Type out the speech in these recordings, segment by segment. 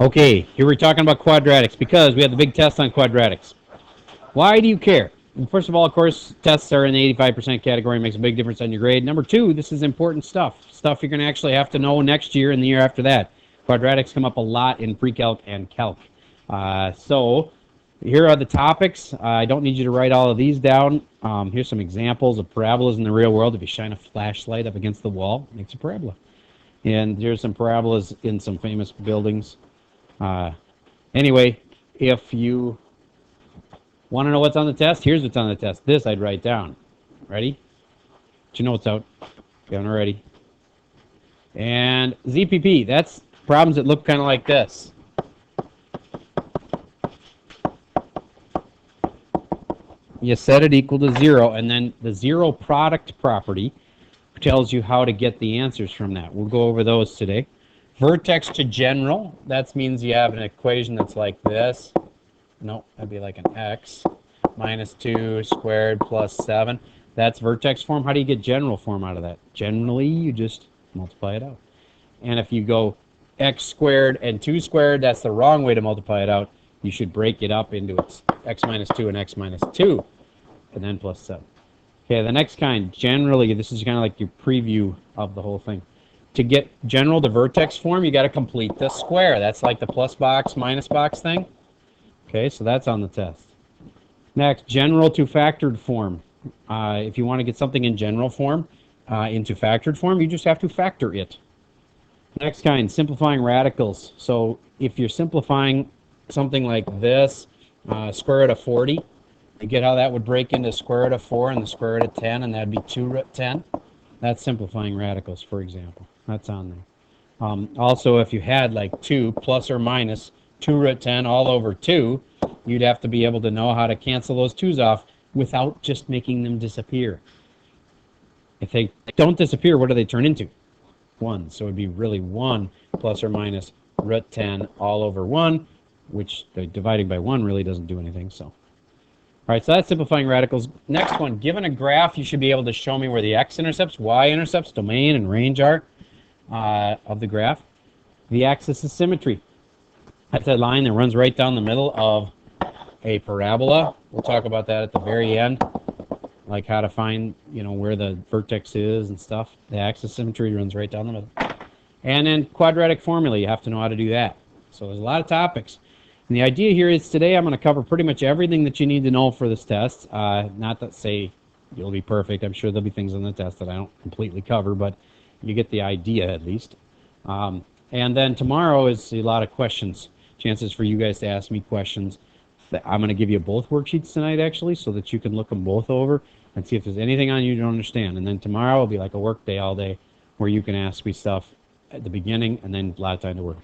Okay, here we're talking about quadratics because we have the big test on quadratics. Why do you care? Well, first of all, of course, tests are in the 85% category, makes a big difference on your grade. Number two, this is important stuff you're going to actually have to know next year and the year after that. Quadratics come up a lot in pre-calc and calc. So here are the topics. I don't need you to write all of these down. Here's some examples of parabolas in the real world. If you shine a flashlight up against the wall, it makes a parabola. And here's some parabolas in some famous buildings. Anyway, if you want to know what's on the test, here's what's on the test. This I'd write down. Ready? Get your notes out. Get them ready. And ZPP, that's problems that look kind of like this. You set it equal to 0, and then the zero product property tells you how to get the answers from that. We'll go over those today. Vertex to general, that means you have an equation that's like this. No, that'd be like an x minus 2 squared plus 7. That's vertex form. How do you get general form out of that? Generally, you just multiply it out. And if you go x squared and 2 squared, that's the wrong way to multiply it out. You should break it up into its x minus 2 and x minus 2, and then plus 7. Okay, the next kind, generally, this is kind of like your preview of the whole thing. To get general to vertex form, you got to complete the square. That's like the plus box, minus box thing. Okay, so that's on the test. Next, general to factored form. If you want to get something in general form into factored form, you just have to factor it. Next kind, simplifying radicals. So if you're simplifying something like this, square root of 40, you get how that would break into square root of 4 and the square root of 10, and that'd be 2 root 10. That's simplifying radicals, for example. That's on there. Also, if you had like 2 plus or minus 2 root 10 all over 2, you'd have to be able to know how to cancel those 2's off without just making them disappear. If they don't disappear, what do they turn into? 1. So it would be really 1 plus or minus root 10 all over 1, which the dividing by 1 really doesn't do anything. So, all right, so that's simplifying radicals. Next one, given a graph, you should be able to show me where the x-intercepts, y-intercepts, domain, and range are of the graph. The axis is symmetry. That's that line that runs right down the middle of a parabola. We'll talk about that at the very end, like how to find, where the vertex is and stuff. The axis symmetry runs right down the middle. And then quadratic formula, you have to know how to do that. So there's a lot of topics. And the idea here is today I'm going to cover pretty much everything that you need to know for this test. Not to say you'll be perfect. I'm sure there'll be things on the test that I don't completely cover, but you get the idea at least. And then tomorrow is a lot of questions. Chances for you guys to ask me questions. I'm going to give you both worksheets tonight, actually, so that you can look them both over and see if there's anything on you don't understand. And then tomorrow will be like a work day all day where you can ask me stuff at the beginning and then a lot of time to work.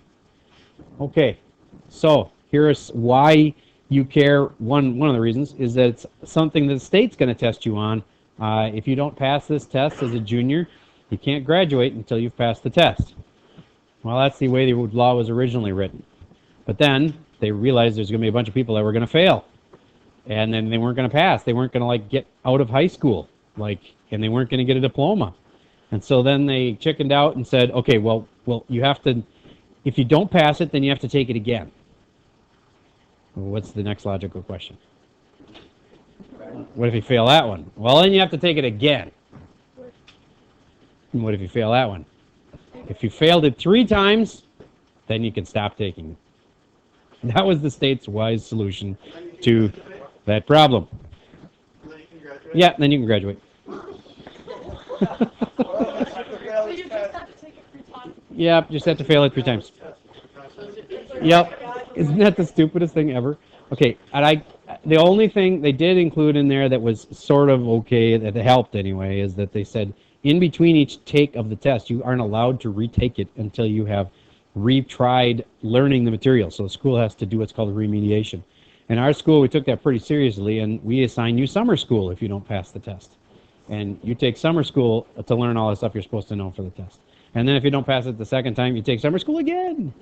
Okay, so here's why you care. One of the reasons is that it's something that the state's going to test you on. If you don't pass this test as a junior, you can't graduate until you've passed the test. Well, that's the way the law was originally written. But then they realized there's going to be a bunch of people that were going to fail. And then they weren't going to pass. They weren't going to get out of high school, and they weren't going to get a diploma. And so then they chickened out and said, okay, well, you have to, if you don't pass it, then you have to take it again. What's the next logical question? What if you fail that one? Well, then you have to take it again. And what if you fail that one? If you failed it 3 times, then you can stop taking it. That was the state's wise solution to that problem. Yeah, then you can graduate. Yep, just have to fail it 3 times. Yep, isn't that the stupidest thing ever? Okay, and the only thing they did include in there that was sort of okay, that helped anyway, is that they said in between each take of the test, you aren't allowed to retake it until you have retried learning the material. So the school has to do what's called a remediation. In our school, we took that pretty seriously, and we assign you summer school if you don't pass the test. And you take summer school to learn all the stuff you're supposed to know for the test. And then if you don't pass it the second time, you take summer school again.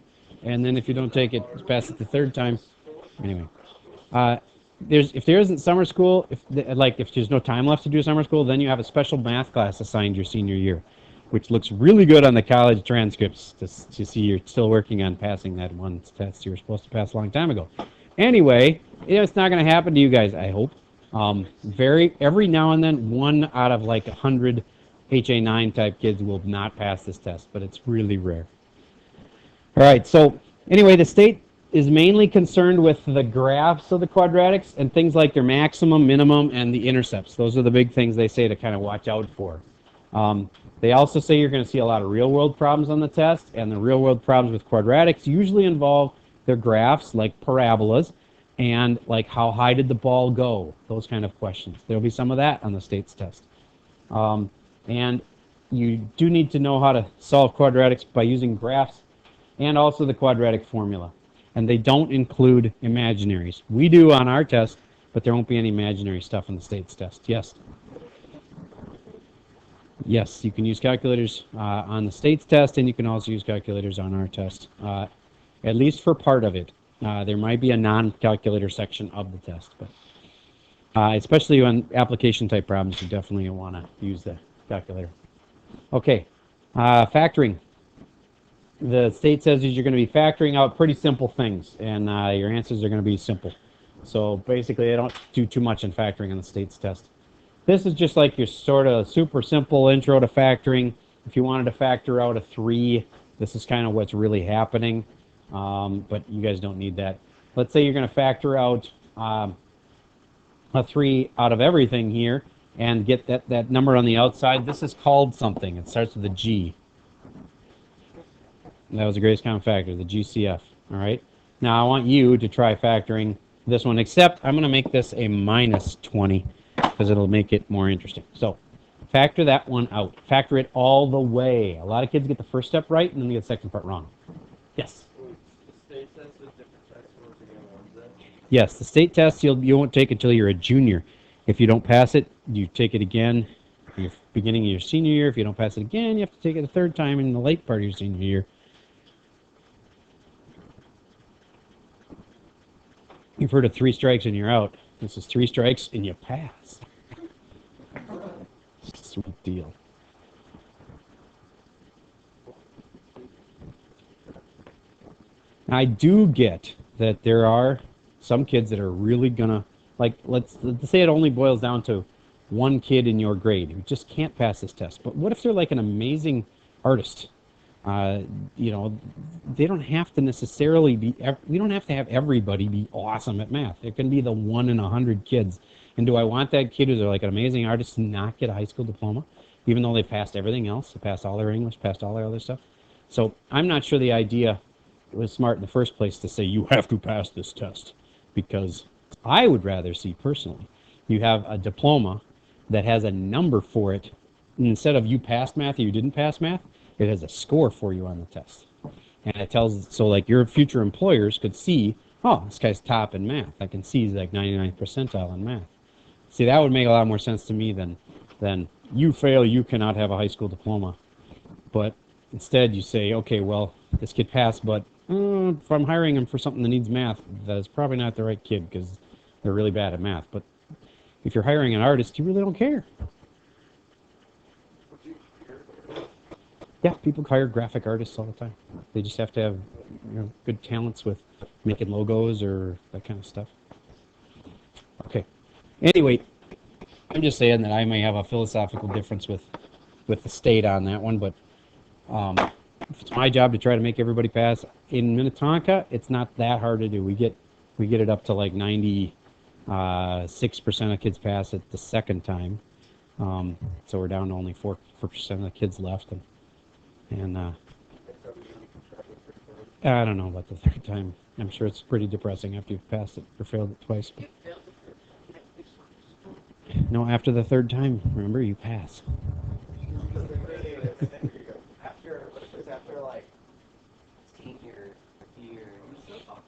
And then if you don't take it, pass it the third time. Anyway, if there isn't summer school, if there's no time left to do summer school, then you have a special math class assigned your senior year, which looks really good on the college transcripts to see you're still working on passing that one test you were supposed to pass a long time ago. Anyway, it's not going to happen to you guys, I hope. Every now and then, 1 out of like 100 HA9 type kids will not pass this test, but it's really rare. All right, so anyway, the state is mainly concerned with the graphs of the quadratics and things like their maximum, minimum, and the intercepts. Those are the big things they say to kind of watch out for. They also say you're going to see a lot of real-world problems on the test, and the real-world problems with quadratics usually involve their graphs, like parabolas, and like how high did the ball go, those kind of questions. There'll be some of that on the state's test. And you do need to know how to solve quadratics by using graphs and also the quadratic formula. And they don't include imaginaries. We do on our test, but there won't be any imaginary stuff in the state's test. Yes? Yes, you can use calculators on the state's test, and you can also use calculators on our test, at least for part of it. There might be a non-calculator section of the test, but especially on application type problems, you definitely want to use the calculator. Okay, factoring. The state says you're going to be factoring out pretty simple things, and your answers are going to be simple. So basically, they don't do too much in factoring on the state's test. This is just like your sort of super simple intro to factoring. If you wanted to factor out a 3, this is kind of what's really happening, but you guys don't need that. Let's say you're going to factor out a 3 out of everything here and get that number on the outside. This is called something. It starts with a G. That was the greatest common factor, the GCF. All right. Now I want you to try factoring this one, except I'm going to make this a minus 20 because it'll make it more interesting. So factor that one out. Factor it all the way. A lot of kids get the first step right, and then they get the second part wrong. Yes? The state test is different types of words again. Yes, the state test you won't take until you're a junior. If you don't pass it, you take it again in the beginning of your senior year. If you don't pass it again, you have to take it a third time in the late part of your senior year. You've heard of 3 strikes and you're out. This is 3 strikes and you pass. Sweet deal. I do get that there are some kids that are really gonna, like, let's say it only boils down to one kid in your grade who just can't pass this test. But what if they're like an amazing artist? You know, they don't have to necessarily be, we don't have to have everybody be awesome at math. It can be the 1 in 100 kids. And do I want that kid who's like an amazing artist to not get a high school diploma, even though they passed everything else? They passed all their English, passed all their other stuff. So I'm not sure the idea was smart in the first place to say you have to pass this test, because I would rather see personally you have a diploma that has a number for it, and instead of you passed math or you didn't pass math, it has a score for you on the test. And it tells, so like your future employers could see, oh, this guy's top in math. I can see he's like 99th percentile in math. See, that would make a lot more sense to me than you fail, you cannot have a high school diploma. But instead you say, okay, well, this kid passed, but if I'm hiring him for something that needs math, that's probably not the right kid because they're really bad at math. But if you're hiring an artist, you really don't care. Yeah, people hire graphic artists all the time. They just have to have, you know, good talents with making logos or that kind of stuff. Okay. Anyway, I'm just saying that I may have a philosophical difference with the state on that one, but it's my job to try to make everybody pass. In Minnetonka, it's not that hard to do. We get it up to like 96% of kids pass it the second time. So we're down to only 4% of the kids left, and I don't know about the third time. I'm sure it's pretty depressing after you've passed it or failed it twice. But no, after the third time, remember, you pass. After like senior year.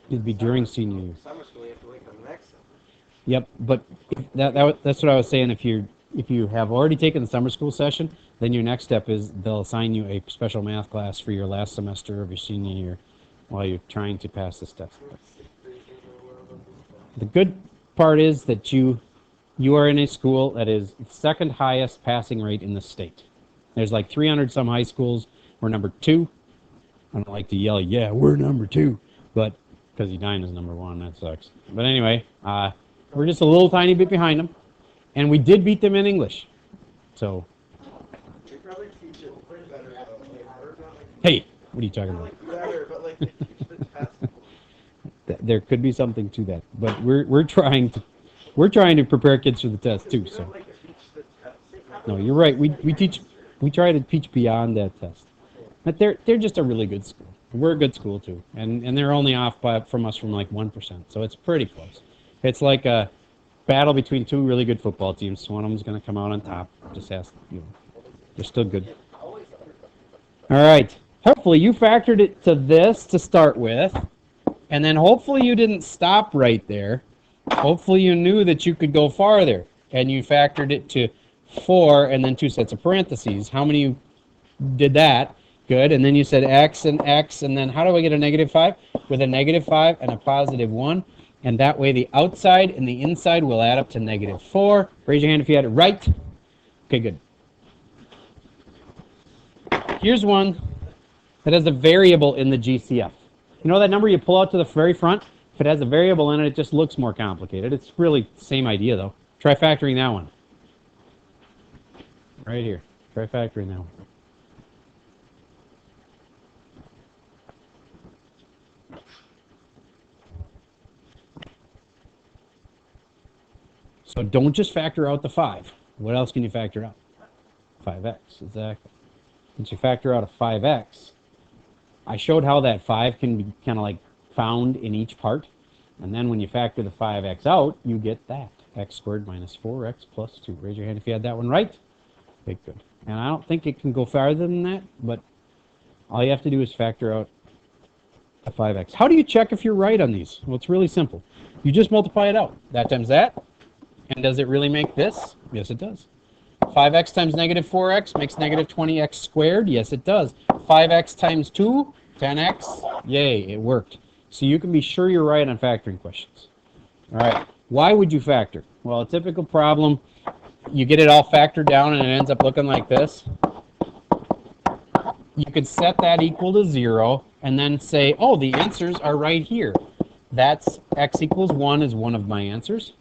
It'd be during senior year. Summer school, you have to wait till the next summer. Yep, but that's what I was saying. If you have already taken the summer school session, then your next step is they'll assign you a special math class for your last semester of your senior year while you're trying to pass this test. The good part is that you are in a school that is the second highest passing rate in the state. There's like 300 some high schools. We're number 2. I don't like to yell, yeah, we're number 2, but because Edina's number 1, that sucks. But anyway, we're just a little tiny bit behind them, and we did beat them in English. So, They probably teach it way better though. Or not like hey, what are you talking about? like better, but like they teach the test. There could be something to that, but we're trying to prepare kids for the test too. They So, don't like teach the test. no, you're right. We try to teach beyond that test. But they're just a really good school. We're a good school too, and they're only off from us from like 1%, so it's pretty close. It's like a battle between 2 really good football teams. One of them's going to come out on top. Just ask, they're still good. All right. Hopefully you factored it to this to start with, and then hopefully you didn't stop right there. Hopefully you knew that you could go farther, and you factored it to 4 and then 2 sets of parentheses. How many did that? Good. And then you said x, and then how do I get a negative 5? With a negative 5 and a positive 1. And that way the outside and the inside will add up to negative 4. Raise your hand if you had it right. Okay, good. Here's one that has a variable in the GCF. You know that number you pull out to the very front? If it has a variable in it, it just looks more complicated. It's really the same idea, though. Try factoring that one. Right here. Try factoring that one. So don't just factor out the 5. What else can you factor out? 5x, exactly. Once you factor out a 5x, I showed how that 5 can be kind of like found in each part. And then when you factor the 5x out, you get that. X squared minus 4x plus 2. Raise your hand if you had that one right. Okay, good. And I don't think it can go farther than that, but all you have to do is factor out a 5x. How do you check if you're right on these? Well, it's really simple. You just multiply it out. That times that. And does it really make this? Yes, it does. 5x times negative 4x makes negative 20x squared. Yes, it does. 5x times 2, 10x. Yay, it worked. So you can be sure you're right on factoring questions. All right. Why would you factor? Well, a typical problem, you get it all factored down and it ends up looking like this. You could set that equal to 0 and then say, oh, the answers are right here. That's x equals 1 is one of my answers.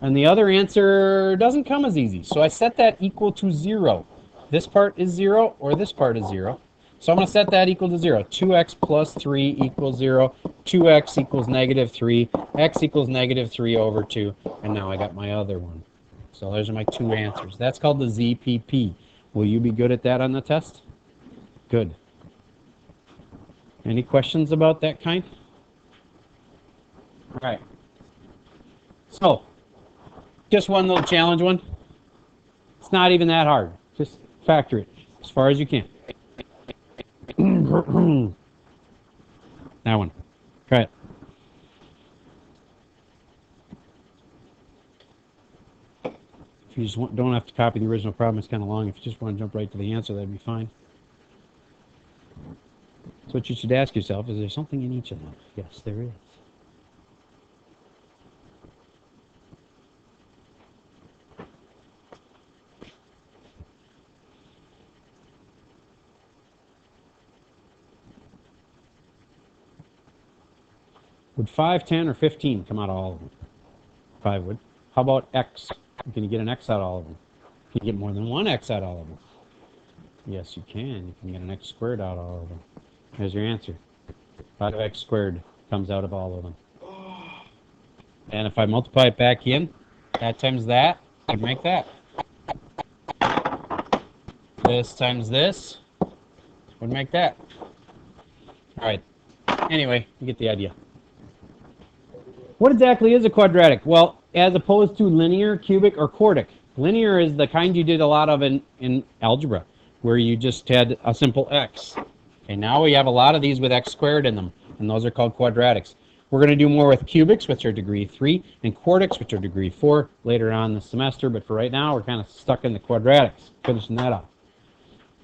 And the other answer doesn't come as easy. So I set that equal to 0. This part is 0 or this part is 0. So I'm going to set that equal to 0. 2x plus 3 equals 0. 2x equals negative 3. X equals negative 3 over 2. And now I got my other one. So those are my 2 answers. That's called the ZPP. Will you be good at that on the test? Good. Any questions about that kind? All right. So, just one little challenge one. It's not even that hard. Just factor it as far as you can. That one. Try it. If you just don't have to copy the original problem, it's kind of long. If you just want to jump right to the answer, that'd be fine. So what you should ask yourself, is there something in each of them? Yes, there is. Would 5, 10, or 15 come out of all of them? 5 would. How about x? Can you get an x out of all of them? Can you get more than one x out of all of them? Yes, you can. You can get an x squared out of all of them. There's your answer. 5x squared comes out of all of them. And if I multiply it back in, that times that, I make that. This times this would make that. All right. Anyway, you get the idea. What exactly is a quadratic? Well, as opposed to linear, cubic, or quartic. Linear is the kind you did a lot of in algebra, where you just had a simple x. Okay, now we have a lot of these with x squared in them, and those are called quadratics. We're going to do more with cubics, which are degree 3, and quartics, which are degree 4, later on this semester, but for right now, we're kind of stuck in the quadratics, finishing that off.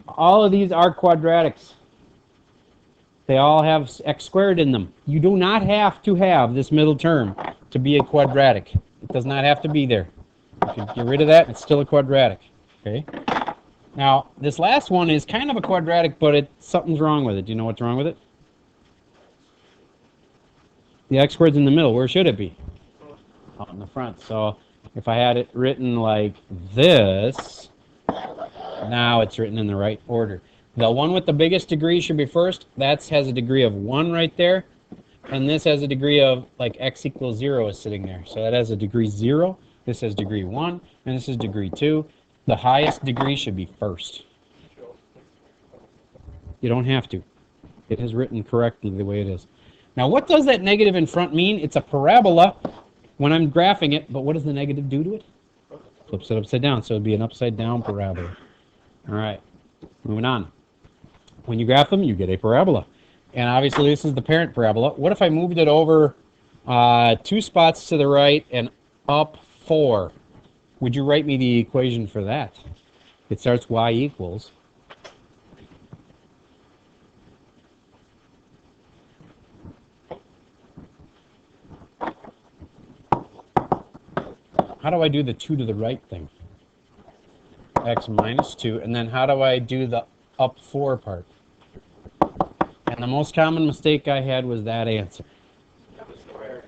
All of these are quadratics. They all have x squared in them. You do not have to have this middle term to be a quadratic. It does not have to be there. If you get rid of that, it's still a quadratic. Okay? Now, this last one is kind of a quadratic, but something's wrong with it. Do you know what's wrong with it? The x squared's in the middle. Where should it be? Out in the front. So if I had it written like this, now it's written in the right order. The one with the biggest degree should be first. That has a degree of 1 right there. And this has a degree of, like, x equals 0 is sitting there. So that has a degree 0. This has degree 1. And this is degree 2. The highest degree should be first. You don't have to. It is written correctly the way it is. Now, what does that negative in front mean? It's a parabola when I'm graphing it, but what does the negative do to it? Flips it upside down, so it would be an upside down parabola. All right, moving on. When you graph them, you get a parabola. And obviously, this is the parent parabola. What if I moved it over 2 spots to the right and up 4? Would you write me the equation for that? It starts y equals. How do I do the 2 to the right thing? X minus 2. And then how do I do the up 4 part? And the most common mistake I had was that answer.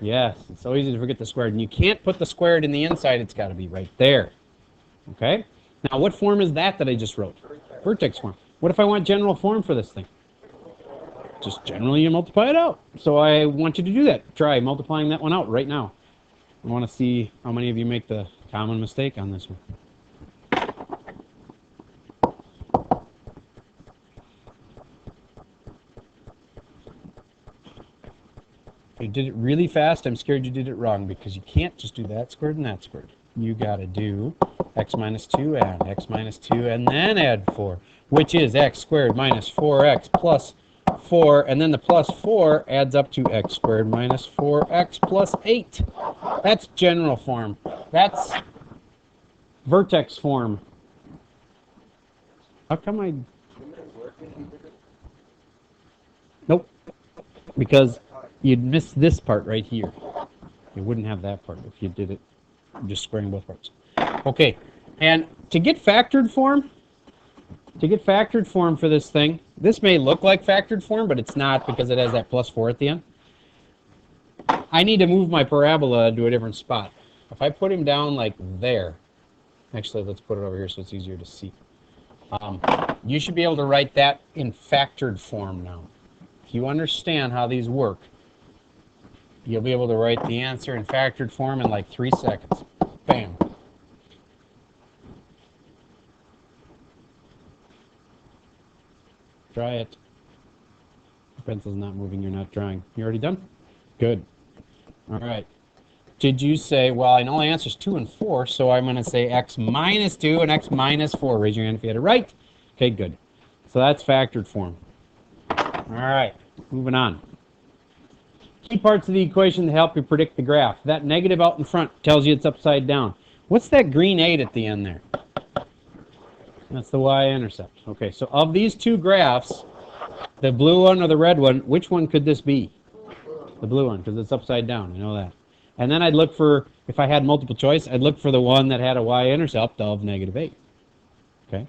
Yes, it's so easy to forget the squared. And you can't put the squared in the inside. It's got to be right there. Okay? Now, what form is that I just wrote? Vertex form. What if I want general form for this thing? Just generally you multiply it out. So I want you to do that. Try multiplying that one out right now. I want to see how many of you make the common mistake on this one. If you did it really fast, I'm scared you did it wrong because you can't just do that squared and that squared. You got to do x minus 2 and x minus 2 and then add 4, which is x squared minus 4x plus 4, and then the plus 4 adds up to x squared minus 4x plus 8. That's general form. That's vertex form. How come I... Nope. Because you'd miss this part right here. You wouldn't have that part if you did it just squaring both parts. Okay, and to get factored form for this thing, this may look like factored form, but it's not because it has that plus 4 at the end. I need to move my parabola to a different spot. If I put him down like there, actually let's put it over here so it's easier to see. You should be able to write that in factored form now. If you understand how these work, you'll be able to write the answer in factored form in like 3 seconds. Bam. Try it. The pencil's not moving, you're not drawing. You already done? Good. All right. Did you say, well, I know the answer's 2 and 4, so I'm going to say x minus 2 and x minus 4. Raise your hand if you had it right. Okay, good. So that's factored form. All right, moving on. Key parts of the equation to help you predict the graph. That negative out in front tells you it's upside down. What's that green 8 at the end there? That's the y-intercept. Okay, so of these two graphs, the blue one or the red one, which one could this be? The blue one, because it's upside down. You know that. And then I'd look for, if I had multiple choice, I'd look for the one that had a y-intercept of negative 8. Okay?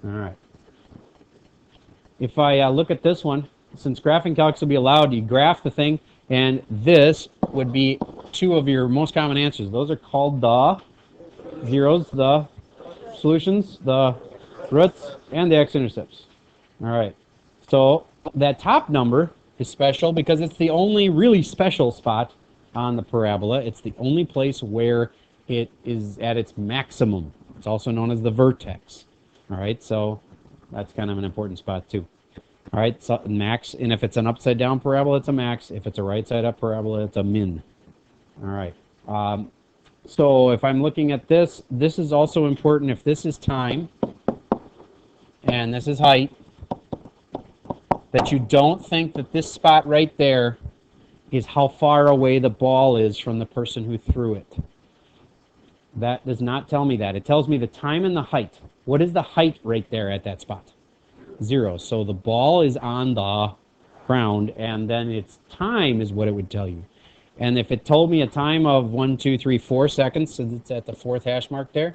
All right. If I look at this one, since graphing calcs will be allowed, you graph the thing, and this would be 2 of your most common answers. Those are called the zeros, the solutions, the roots, and the x-intercepts. All right. So that top number is special because it's the only really special spot on the parabola. It's the only place where it is at its maximum. It's also known as the vertex. All right. So that's kind of an important spot too. All right. So max, and if it's an upside down parabola, it's a max. If it's a right side up parabola, it's a min. All right. So if I'm looking at this, this is also important. If this is time and this is height, that you don't think that this spot right there is how far away the ball is from the person who threw it. That does not tell me that. It tells me the time and the height. What is the height right there at that spot? 0. So the ball is on the ground, and then its time is what it would tell you. And if it told me a time of 1, 2, 3, 4 seconds, since it's at the 4th hash mark there,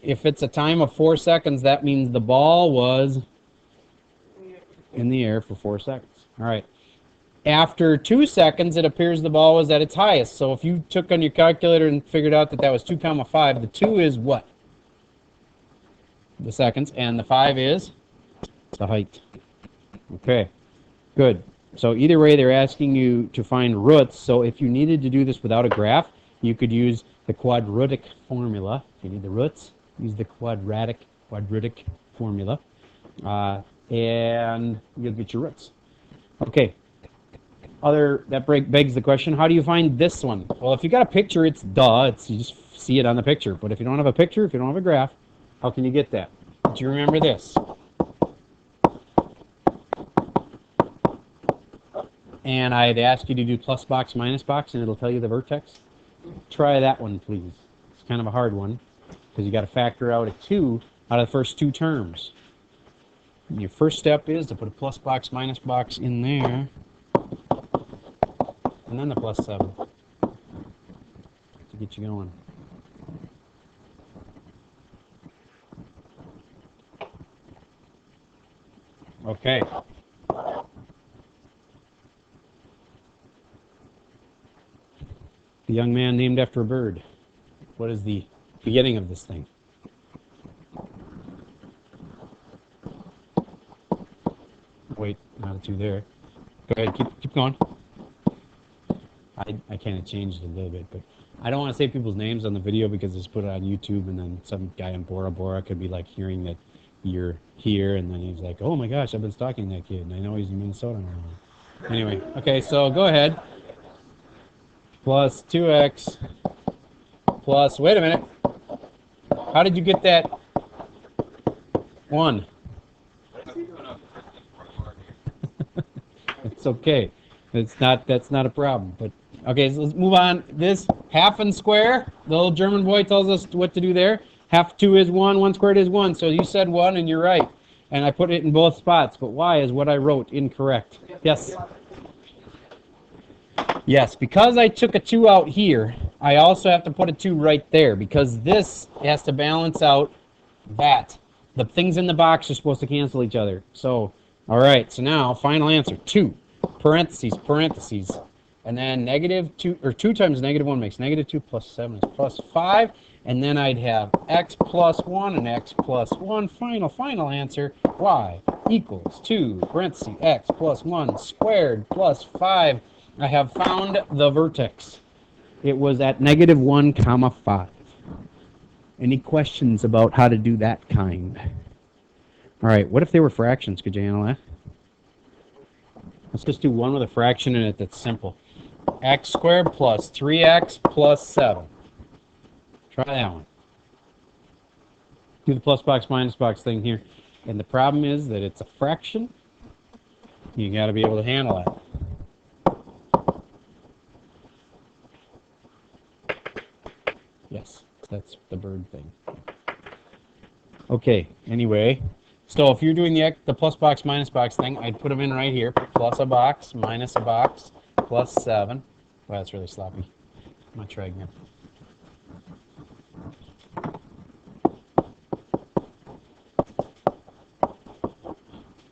if it's a time of 4 seconds, that means the ball was in the air for 4 seconds. All right. After 2 seconds, it appears the ball was at its highest. So if you took on your calculator and figured out that that was 2 comma 5, the 2 is what? The seconds, and the 5 is the height. Okay, good. So either way, they're asking you to find roots. So if you needed to do this without a graph, you could use the quadratic formula. If you need the roots, use the quadratic formula, and you'll get your roots. Okay. That begs the question: how do you find this one? Well, if you got a picture, it's duh. You just see it on the picture. But if you don't have a picture, if you don't have a graph, how can you get that? Do you remember this? And I'd ask you to do plus box, minus box, and it'll tell you the vertex. Try that one, please. It's kind of a hard one because you got to factor out a 2 out of the first 2 terms. And your first step is to put a plus box, minus box in there, and then the plus 7 to get you going. Okay. The young man named after a bird. What is the beginning of this thing? Wait, not a 2 there. Go ahead, keep going. I kind of changed it a little bit, but I don't want to say people's names on the video because it's put it on YouTube, and then some guy in Bora Bora could be like hearing that you're here, and then he's like, oh my gosh, I've been stalking that kid, and I know he's in Minnesota now. Anyway, okay, so go ahead. Plus 2x plus, wait a minute. How did you get that 1? It's okay. That's not a problem. But okay, so let's move on. This half and square, the little German boy tells us what to do there. Half 2 is 1, 1 squared is 1. So you said 1 and you're right. And I put it in both spots, but why is what I wrote incorrect? Yes. Yes, because I took a 2 out here, I also have to put a 2 right there because this has to balance out that. The things in the box are supposed to cancel each other. So, all right, so now final answer, 2, parentheses, and then negative 2, or 2 times negative 1 makes negative 2 plus 7 is plus 5, and then I'd have x plus 1 and x plus 1, final answer, y equals 2, parentheses, x plus 1 squared plus 5. I have found the vertex. It was at negative 1 comma 5. Any questions about how to do that kind? All right, what if they were fractions? Could you handle that? Let's just do one with a fraction in it that's simple. X squared plus 3x plus 7. Try that one. Do the plus box, minus box thing here. And the problem is that it's a fraction. You got to be able to handle that. Yes, that's the bird thing. Okay, anyway, so if you're doing the plus box, minus box thing, I'd put them in right here. Plus a box, minus a box, plus 7. Wow, that's really sloppy. I'm going to try again.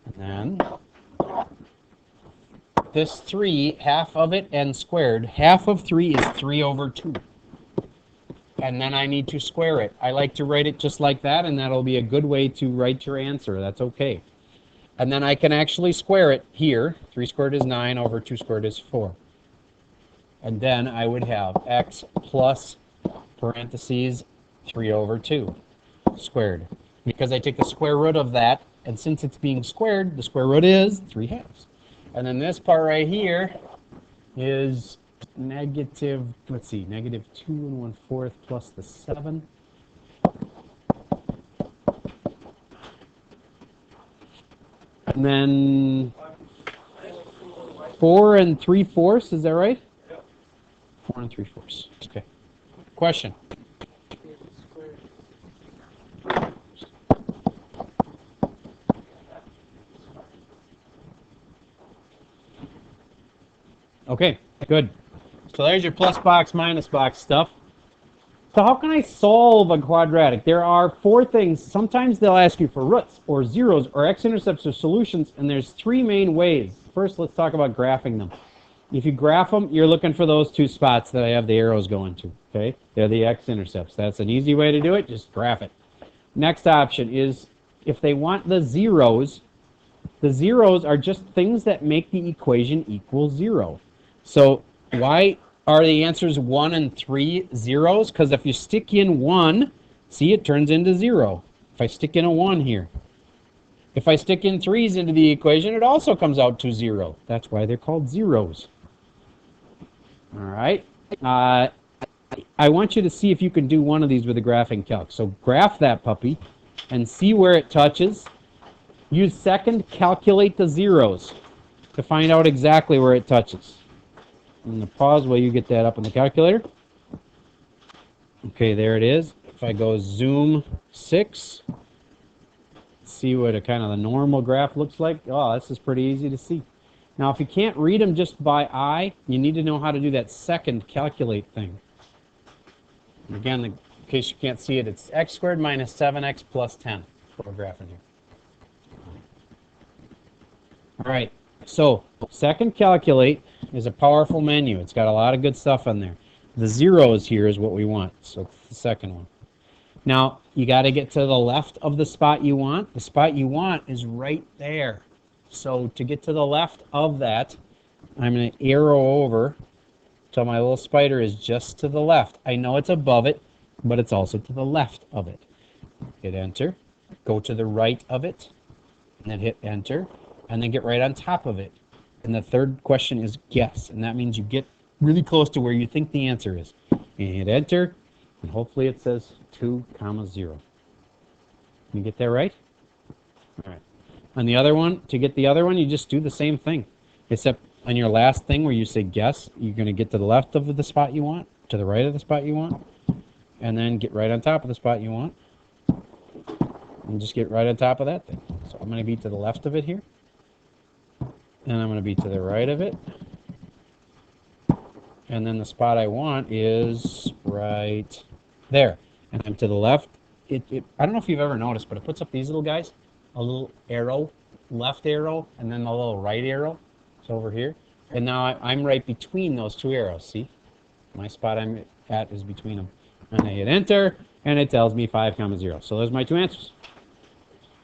And then this 3, half of it and squared. Half of 3 is 3 over 2. And then I need to square it. I like to write it just like that, and that'll be a good way to write your answer. That's okay. And then I can actually square it here. 3 squared is 9 over 2 squared is 4. And then I would have x plus parentheses 3 over 2 squared. Because I take the square root of that, and since it's being squared, the square root is 3/2. And then this part right here is negative, let's see, negative 2 1/4 plus the 7. And then 4 3/4, is that right? 4 3/4. Okay. Question? Okay, good. So there's your plus box, minus box stuff. So how can I solve a quadratic? There are four things. Sometimes they'll ask you for roots or zeros or x-intercepts or solutions, and there's three main ways. First, let's talk about graphing them. If you graph them, you're looking for those two spots that I have the arrows going to. Okay, they're the x-intercepts. That's an easy way to do it. Just graph it. Next option is if they want the zeros are just things that make the equation equal 0. So why are the answers 1 and 3 zeros? Because if you stick in 1, see, it turns into 0. If I stick in a 1 here. If I stick in 3's into the equation, it also comes out to 0. That's why they're called zeros. All right. I want you to see if you can do one of these with a graphing calc. So graph that puppy and see where it touches. Use second, calculate the zeros to find out exactly where it touches. I'm going to pause while you get that up in the calculator. Okay, there it is. If I go zoom 6, see what a kind of the normal graph looks like. Oh, this is pretty easy to see. Now, if you can't read them just by eye, you need to know how to do that second calculate thing. Again, in case you can't see it, it's x squared minus 7x plus 10. That's what we're graphing here. All right, so second calculate is a powerful menu. It's got a lot of good stuff on there. The zeros here is what we want, so it's the second one. Now, you got to get to the left of the spot you want. The spot you want is right there. So to get to the left of that, I'm going to arrow over till my little spider is just to the left. I know it's above it, but it's also to the left of it. Hit enter, go to the right of it, and then hit enter, and then get right on top of it. And the third question is guess, and that means you get really close to where you think the answer is. And hit enter, and hopefully it says 2, 0. Can you get that right? All right. On the other one, to get the other one, you just do the same thing, except on your last thing where you say guess, you're going to get to the left of the spot you want, to the right of the spot you want, and then get right on top of the spot you want, and just get right on top of that thing. So I'm going to be to the left of it here, and I'm going to be to the right of it, and then the spot I want is right there. And I'm to the left. I don't know if you've ever noticed, but it puts up these little guys, a little arrow, left arrow, and then a little right arrow. It's over here. And now I'm right between those two arrows, see? My spot I'm at is between them. And I hit enter, and it tells me 5, 0. So there's my two answers.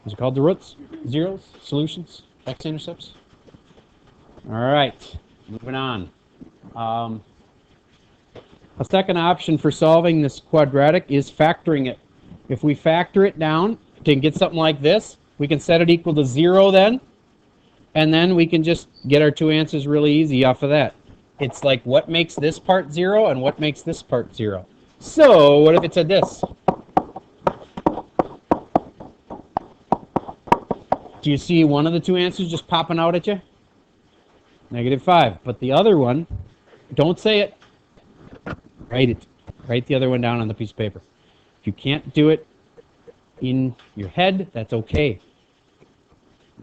Those are called the roots, zeros, solutions, x-intercepts. All right, moving on. A second option for solving this quadratic is factoring it. If we factor it down to get something like this, we can set it equal to 0 then, and then we can just get our two answers really easy off of that. It's like what makes this part 0 and what makes this part 0. So what if it said this? Do you see one of the two answers just popping out at you? -5. But the other one, don't say it. Write it. Write the other one down on the piece of paper. If you can't do it in your head, that's okay.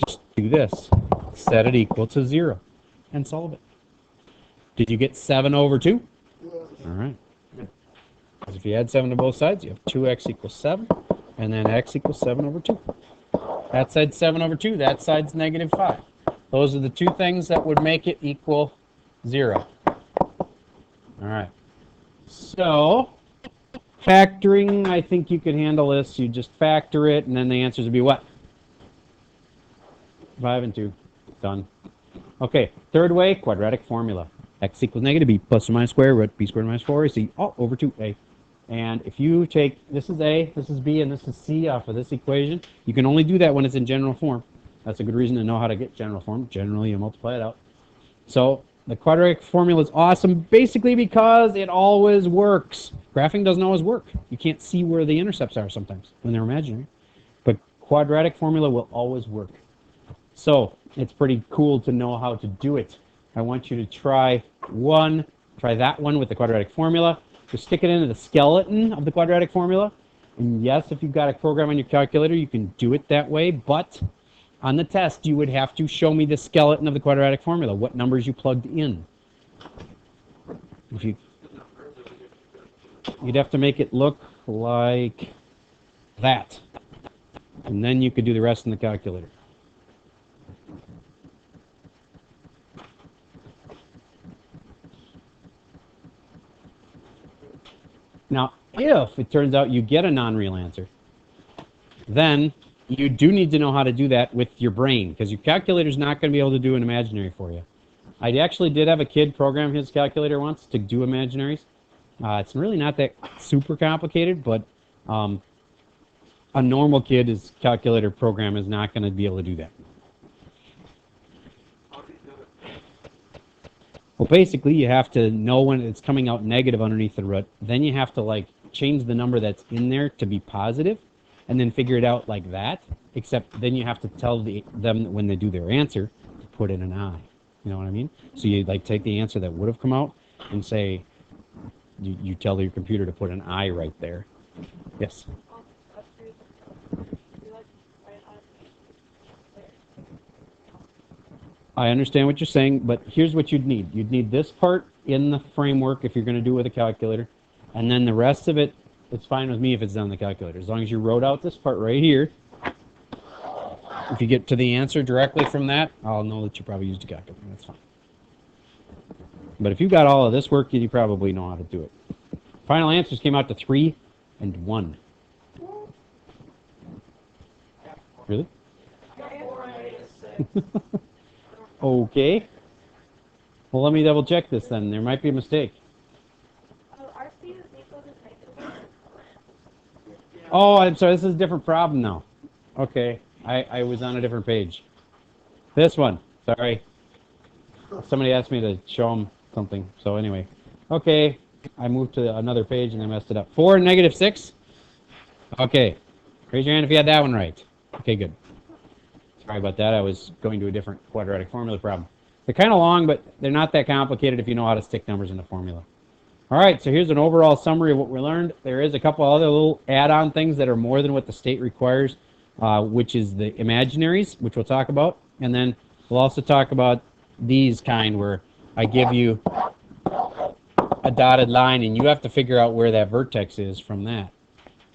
Just do this. Set it equal to 0 and solve it. Did you get 7 over 2? All right. Because if you add 7 to both sides, you have 2x equals 7, and then x equals 7 over 2. That side's 7 over 2. That side's -5. Those are the two things that would make it equal 0. All right. So, factoring, I think you can handle this. You just factor it, and then the answers would be what? 5 and 2. Done. Okay, third way, quadratic formula. X equals -b plus or minus square root b squared minus 4ac all over 2a. And if you take, this is a, this is b, and this is c off of this equation, you can only do that when it's in general form. That's a good reason to know how to get general form. Generally, you multiply it out. So the quadratic formula is awesome basically because it always works. Graphing doesn't always work. You can't see where the intercepts are sometimes when they're imaginary. But quadratic formula will always work. So it's pretty cool to know how to do it. I want you to try that one with the quadratic formula. Just stick it into the skeleton of the quadratic formula. And yes, if you've got a program on your calculator, you can do it that way. But on the test, you would have to show me the skeleton of the quadratic formula, what numbers you plugged in. If you you'd have to make it look like that. And then you could do the rest in the calculator. Now, if it turns out you get a non-real answer, then you do need to know how to do that with your brain, because your calculator's not going to be able to do an imaginary for you. I actually did have a kid program his calculator once to do imaginaries. It's really not that super complicated, but a normal kid's calculator program is not going to be able to do that. Well, basically, you have to know when it's coming out negative underneath the root. Then you have to like change the number that's in there to be positive, and then figure it out like that. Except then you have to tell them when they do their answer to put in an I. You know what I mean? So you like take the answer that would have come out and say, you tell your computer to put an I right there. Yes. I understand what you're saying, but here's what you'd need. You'd need this part in the framework if you're going to do it with a calculator, and then the rest of it, it's fine with me if it's done on the calculator. As long as you wrote out this part right here, if you get to the answer directly from that, I'll know that you probably used a calculator. That's fine. But if you got all of this work, you probably know how to do it. Final answers came out to 3 and 1. Really? Okay. Well, let me double check this then. There might be a mistake. Oh, I'm sorry. This is a different problem now. Okay. I was on a different page. This one. Sorry. Somebody asked me to show them something. So anyway. Okay. I moved to another page and I messed it up. 4 and negative 6? Okay. Raise your hand if you had that one right. Okay, good. Sorry about that. I was going to a different quadratic formula problem. They're kind of long, but they're not that complicated if you know how to stick numbers in the formula. All right, so here's an overall summary of what we learned. There is a couple other little add-on things that are more than what the state requires, which is the imaginaries, which we'll talk about. And then we'll also talk about these kind where I give you a dotted line and you have to figure out where that vertex is from that.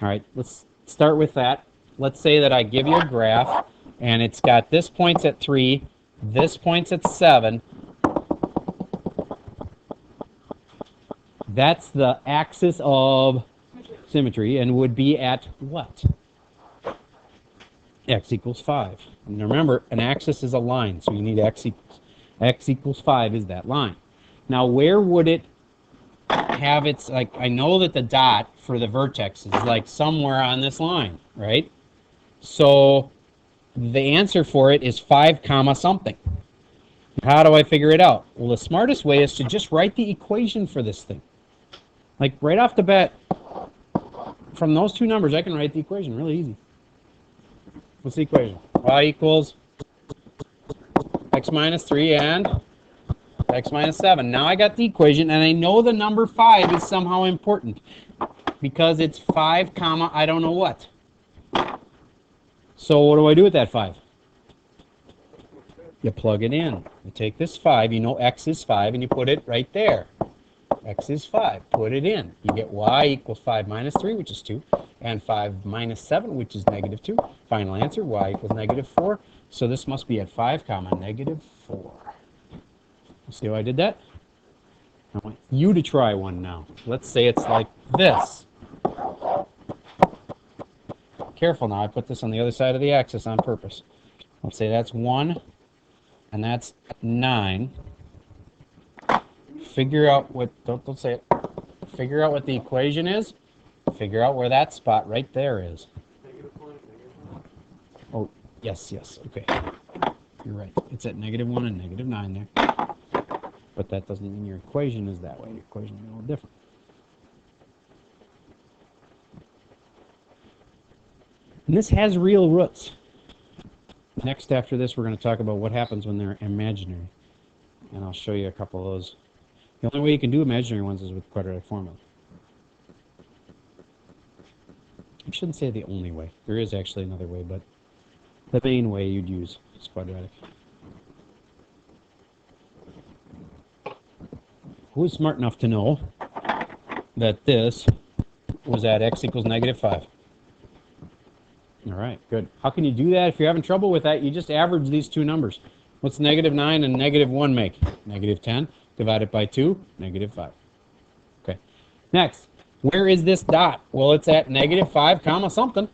All right, let's start with that. Let's say that I give you a graph and it's got this point's at 3, this point's at 7. That's the axis of symmetry and would be at what? X equals 5. And remember, an axis is a line, so you need x equals. X equals 5 is that line. Now, where would it have its, like, I know that the dot for the vertex is like somewhere on this line, right? So the answer for it is 5 comma something. How do I figure it out? Well, the smartest way is to just write the equation for this thing. Like right off the bat, from those two numbers, I can write the equation really easy. What's the equation? Y equals x minus 3 and x minus 7. Now I got the equation, and I know the number 5 is somehow important because it's 5 comma I don't know what. So what do I do with that 5? You plug it in. You take this 5, you know x is 5, and you put it right there. X is 5. Put it in. You get y equals 5 minus 3, which is 2, and 5 minus 7, which is negative 2. Final answer, y equals negative 4. So this must be at 5 comma negative 4. See how I did that? I want you to try one now. Let's say it's like this. Careful now, I put this on the other side of the axis on purpose. Let's say that's 1, and that's 9. Figure out what, don't say it. Figure out what the equation is. Figure out where that spot right there is. Oh, yes, okay. You're right. It's at negative 1 and negative 9 there. But that doesn't mean your equation is that way. Your equation is a little different. And this has real roots. Next, after this, we're going to talk about what happens when they're imaginary. And I'll show you a couple of those. The only way you can do imaginary ones is with quadratic formula. I shouldn't say the only way. There is actually another way, but the main way you'd use is quadratic. Who's smart enough to know that this was at x equals -5. All right, good. How can you do that? If you're having trouble with that, you just average these two numbers. What's -9 and -1 make? -10 divided by 2, -5. Okay. Next, where is this dot? Well, it's at -5 comma something.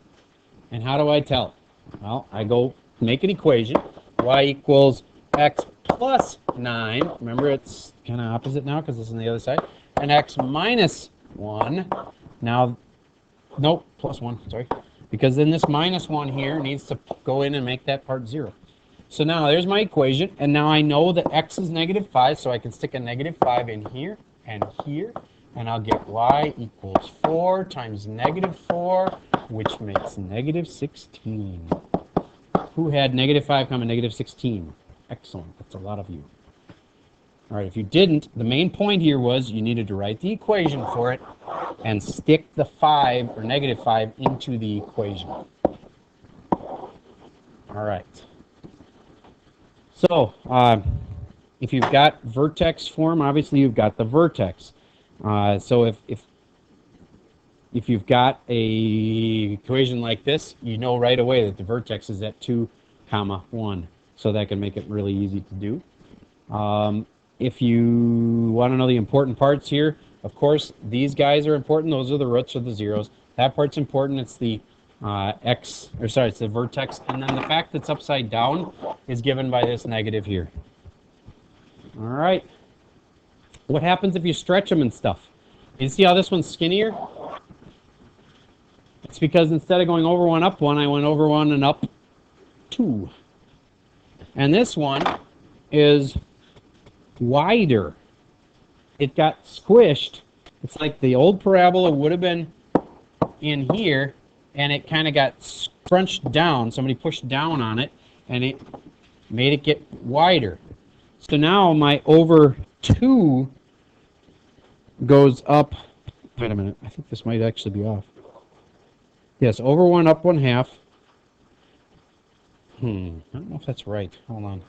And how do I tell? Well, I go make an equation. Y equals x plus 9. Remember, it's kind of opposite now because it's on the other side. And x minus 1. Now, nope, plus 1, sorry. Because then this minus 1 here needs to go in and make that part 0. So now there's my equation. And now I know that x is -5, so I can stick a -5 in here and here. And I'll get y equals 4 times -4, which makes -16. Who had -5 comma -16? Excellent. That's a lot of you. All right, if you didn't, the main point here was you needed to write the equation for it and stick the 5 or -5 into the equation. All right. So if you've got vertex form, obviously you've got the vertex. So if you've got a equation like this, you know right away that the vertex is at 2, comma 1. So that can make it really easy to do. If you want to know the important parts here, of course, these guys are important. Those are the roots or the zeros. That part's important. It's the it's the vertex. And then the fact that it's upside down is given by this negative here. All right. What happens if you stretch them and stuff? You see how this one's skinnier? It's because instead of going over 1, up 1, I went over 1 and up 2. And this one is wider. It got squished. It's like the old parabola would have been in here, and it kind of got scrunched down. Somebody pushed down on it, and it made it get wider. So now my over 2 goes up. Wait a minute. I think this might actually be off. Yes, over 1, up 1/2. I don't know if that's right. Hold on.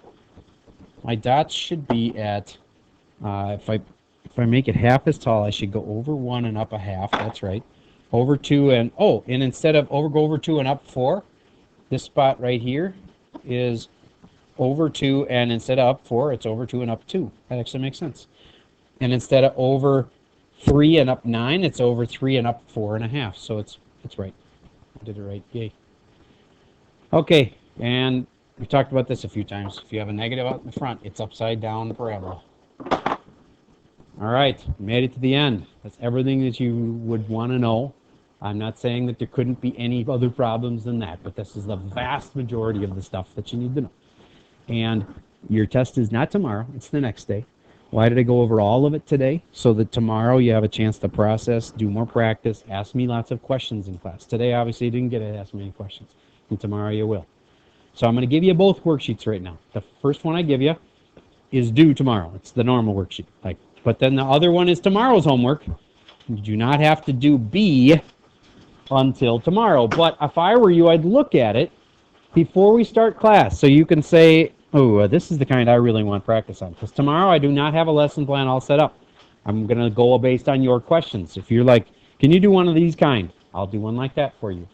My dots should be at, if I make it half as tall, I should go over 1 and up 1/2. That's right. Over 2 and, and instead of go over 2 and up 4, this spot right here is over 2, and instead of up 4, it's over 2 and up 2. That actually makes sense. And instead of over 3 and up 9, it's over 3 and up 4.5. So it's right. I did it right. Yay. Okay, and we talked about this a few times. If you have a negative out in the front, it's upside down parabola. All right, made it to the end. That's everything that you would want to know. I'm not saying that there couldn't be any other problems than that, but this is the vast majority of the stuff that you need to know. And your test is not tomorrow, it's the next day. Why did I go over all of it today? So that tomorrow you have a chance to process, do more practice, ask me lots of questions in class. Today, obviously, you didn't get to ask me any questions, and tomorrow you will. So I'm going to give you both worksheets right now. The first one I give you is due tomorrow. It's the normal worksheet. But then the other one is tomorrow's homework. You do not have to do B until tomorrow. But if I were you, I'd look at it before we start class. So you can say, this is the kind I really want to practice on. Because tomorrow I do not have a lesson plan all set up. I'm going to go based on your questions. If you're like, can you do one of these kind? I'll do one like that for you.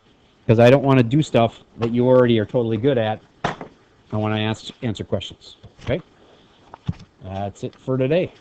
Because I don't want to do stuff that you already are totally good at. I want to answer questions. Okay? That's it for today.